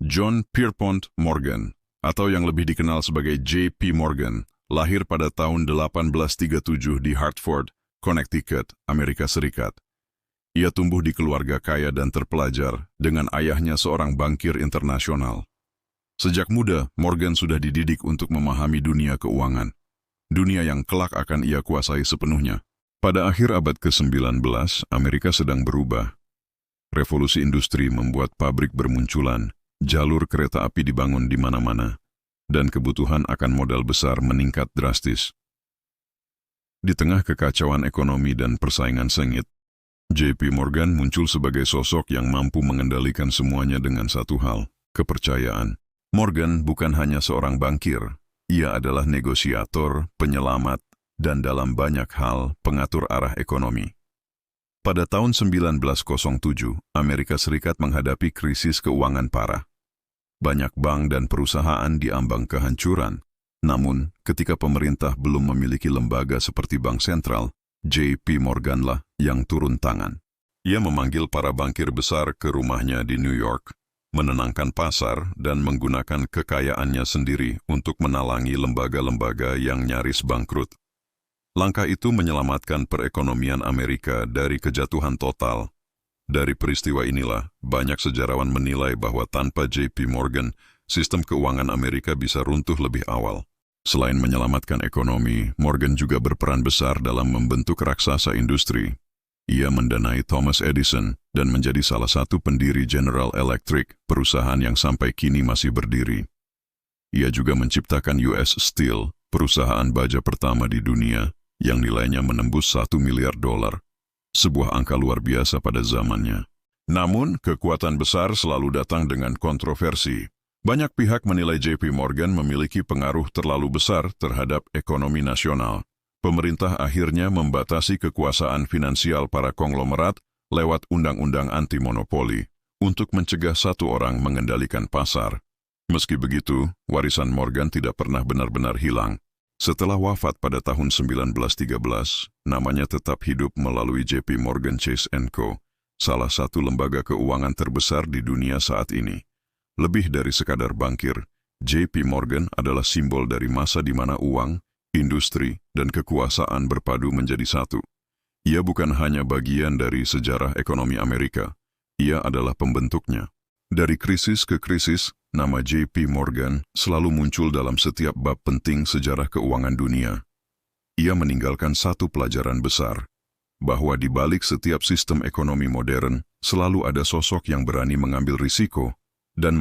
John Pierpont Morgan, atau yang lebih dikenal sebagai J.P. Morgan, lahir pada tahun 1837 di Hartford, Connecticut, Amerika Serikat. Ia tumbuh di keluarga kaya dan terpelajar dengan ayahnya seorang bankir internasional. Sejak muda, Morgan sudah dididik untuk memahami dunia keuangan, dunia yang kelak akan ia kuasai sepenuhnya. Pada akhir abad ke-19, Amerika sedang berubah. Revolusi industri membuat pabrik bermunculan, jalur kereta api dibangun di mana-mana, dan kebutuhan akan modal besar meningkat drastis. Di tengah kekacauan ekonomi dan persaingan sengit, J.P. Morgan muncul sebagai sosok yang mampu mengendalikan semuanya dengan satu hal, kepercayaan. Morgan bukan hanya seorang bankir, ia adalah negosiator, penyelamat, dan dalam banyak hal pengatur arah ekonomi. Pada tahun 1907, Amerika Serikat menghadapi krisis keuangan parah. Banyak bank dan perusahaan diambang kehancuran. Namun, ketika pemerintah belum memiliki lembaga seperti Bank Sentral, J.P. Morgan lah yang turun tangan. Ia memanggil para bankir besar ke rumahnya di New York, menenangkan pasar dan menggunakan kekayaannya sendiri untuk menalangi lembaga-lembaga yang nyaris bangkrut. Langkah itu menyelamatkan perekonomian Amerika dari kejatuhan total. Dari peristiwa inilah, banyak sejarawan menilai bahwa tanpa J.P. Morgan, sistem keuangan Amerika bisa runtuh lebih awal. Selain menyelamatkan ekonomi, Morgan juga berperan besar dalam membentuk raksasa industri. Ia mendanai Thomas Edison dan menjadi salah satu pendiri General Electric, perusahaan yang sampai kini masih berdiri. Ia juga menciptakan US Steel, perusahaan baja pertama di dunia, yang nilainya menembus $1 miliar, sebuah angka luar biasa pada zamannya. Namun, kekuatan besar selalu datang dengan kontroversi. Banyak pihak menilai J.P. Morgan memiliki pengaruh terlalu besar terhadap ekonomi nasional. Pemerintah akhirnya membatasi kekuasaan finansial para konglomerat lewat undang-undang anti-monopoli untuk mencegah satu orang mengendalikan pasar. Meski begitu, warisan Morgan tidak pernah benar-benar hilang. Setelah wafat pada tahun 1913, namanya tetap hidup melalui J.P. Morgan Chase & Co., salah satu lembaga keuangan terbesar di dunia saat ini. Lebih dari sekadar bankir, J.P. Morgan adalah simbol dari masa di mana uang, industri, dan kekuasaan berpadu menjadi satu. Ia bukan hanya bagian dari sejarah ekonomi Amerika, ia adalah pembentuknya. Dari krisis ke krisis, nama J.P. Morgan selalu muncul dalam setiap bab penting sejarah keuangan dunia. Ia meninggalkan satu pelajaran besar, bahwa di balik setiap sistem ekonomi modern, selalu ada sosok yang berani mengambil risiko dan